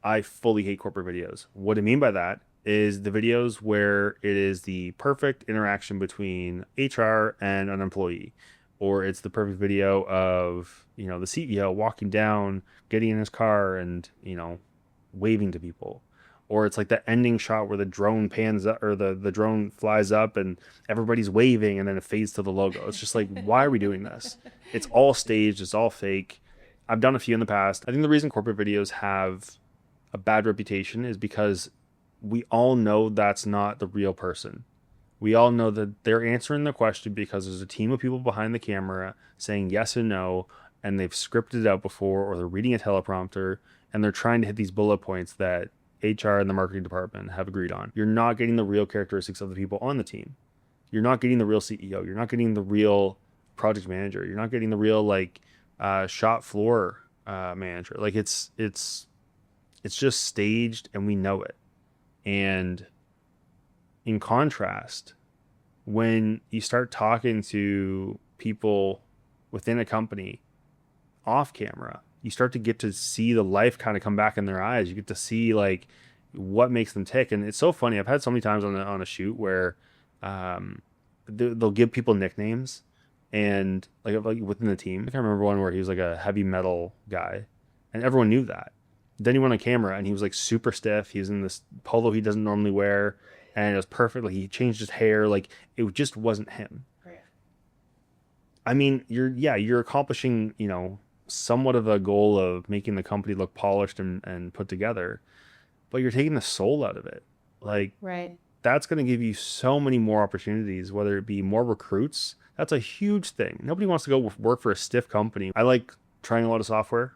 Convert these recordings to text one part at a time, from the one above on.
I fully hate corporate videos. What I mean by that is the videos where it is the perfect interaction between HR and an employee, or it's the perfect video of, the CEO walking down, getting in his car and, waving to people. Or it's like the ending shot where the drone pans up or the drone flies up and everybody's waving and then it fades to the logo. It's just like, why are we doing this? It's all staged, it's all fake. I've done a few in the past. I think the reason corporate videos have a bad reputation is because we all know that's not the real person. We all know that they're answering the question because there's a team of people behind the camera saying yes and no, and they've scripted it out before, or they're reading a teleprompter, and they're trying to hit these bullet points that HR and the marketing department have agreed on. You're not getting the real characteristics of the people on the team. You're not getting the real CEO. You're not getting the real project manager. You're not getting the real shop floor manager. Like it's just staged and we know it. And in contrast, when you start talking to people within a company off camera, you start to get to see the life kind of come back in their eyes. You get to see like what makes them tick. And it's so funny. I've had so many times on a shoot where they'll give people nicknames and like within the team. I can't remember one where he was like a heavy metal guy and everyone knew that. Then he went on camera and he was like super stiff. He was in this polo he doesn't normally wear, and it was perfect. Like he changed his hair. Like it just wasn't him. Right. I mean, you're accomplishing, somewhat of a goal of making the company look polished and put together, but you're taking the soul out of it. Like Right. that's going to give you so many more opportunities, whether it be more recruits. That's a huge thing. Nobody wants to go work for a stiff company. I like trying a lot of software.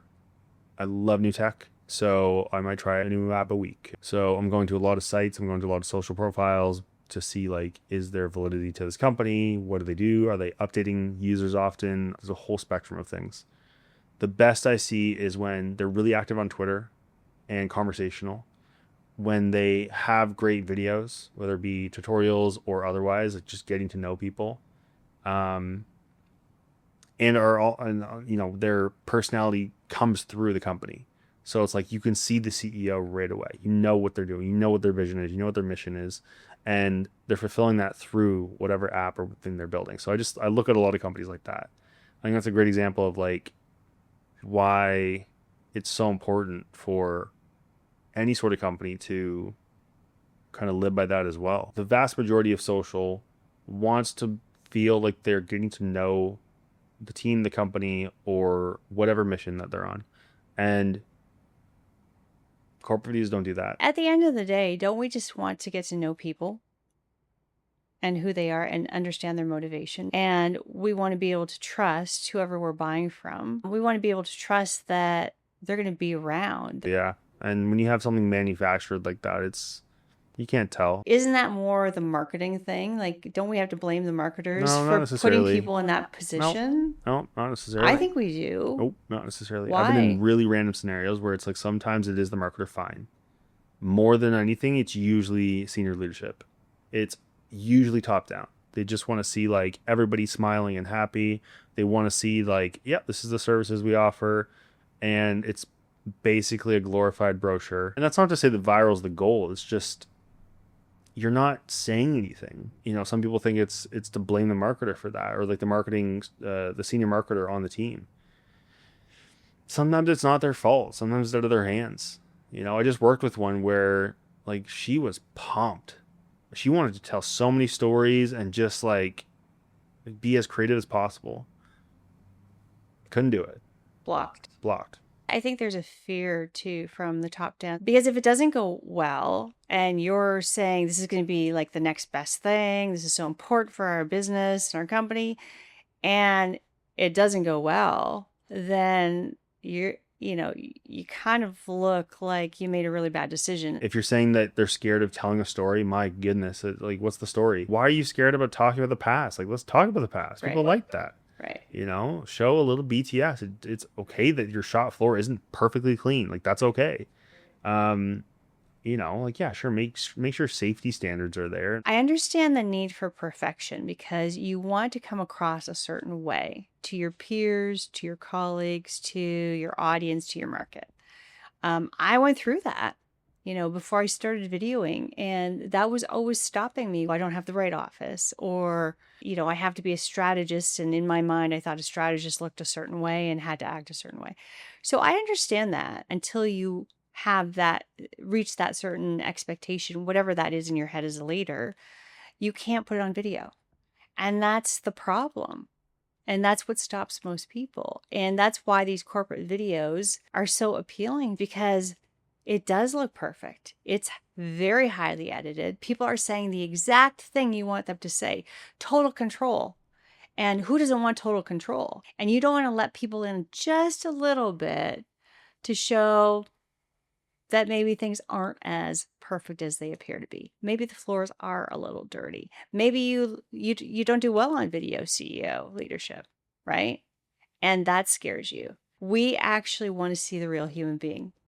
I love new tech. So I might try a new app a week. So I'm going to a lot of sites. I'm going to a lot of social profiles to see like, is there validity to this company? What do they do? Are they updating users often? There's a whole spectrum of things. The best I see is when they're really active on Twitter and conversational, when they have great videos, whether it be tutorials or otherwise, like just getting to know people, um, and are all, and their personality comes through the company. So it's like you can see the CEO right away. You know what they're doing. You know what their vision is. You know what their mission is, and they're fulfilling that through whatever app or thing they're building. So I look at a lot of companies like that. I think that's a great example of like why it's so important for any sort of company to kind of live by that as well. The vast majority of social wants to feel like they're getting to know the team, the company, or whatever mission that they're on. And corporate videos don't do that. At the end of the day, don't we just want to get to know people and who they are and understand their motivation? And we want to be able to trust whoever we're buying from. We want to be able to trust that they're going to be around. Yeah. And when you have something manufactured like that, you can't tell. Isn't that more the marketing thing? Like, don't we have to blame the marketers No, not for putting necessarily. people in that position? No, not necessarily. I think we do. Nope, not necessarily. I've been Why? in really random scenarios where it's like sometimes it is the marketer fine. More than anything, it's usually senior leadership. It's usually top down. They just want to see like everybody smiling and happy. They want to see like, yep, this is the services we offer. And it's basically a glorified brochure. And that's not to say that viral is the goal. It's just you're not saying anything. Some people think it's to blame the marketer for that, or like the senior marketer on the team. Sometimes it's not their fault. Sometimes it's out of their hands. I just worked with one where like she was pumped. She wanted to tell so many stories and just like be as creative as possible. Couldn't do it. Blocked. I think there's a fear too from the top down, because if it doesn't go well and you're saying this is going to be like the next best thing, this is so important for our business and our company, and it doesn't go well, then you kind of look like you made a really bad decision. If you're saying that they're scared of telling a story, my goodness, like what's the story? Why are you scared about talking about the past? Like, let's talk about the past. People like that. Right. Show a little BTS. It's okay that your shop floor isn't perfectly clean. Like that's okay. Yeah, sure. Make sure safety standards are there. I understand the need for perfection because you want to come across a certain way to your peers, to your colleagues, to your audience, to your market. I went through that, before I started videoing, and that was always stopping me. I don't have the right office, or, I have to be a strategist. And in my mind, I thought a strategist looked a certain way and had to act a certain way. So I understand that until you have that, reach that certain expectation, whatever that is in your head as a leader, you can't put it on video. And that's the problem. And that's what stops most people. And that's why these corporate videos are so appealing, because it does look perfect. It's very highly edited. People are saying the exact thing you want them to say. Total control. And who doesn't want total control? And you don't want to let people in just a little bit to show that maybe things aren't as perfect as they appear to be. Maybe the floors are a little dirty. Maybe you don't do well on video CEO leadership, right? And that scares you. We actually want to see the real human being.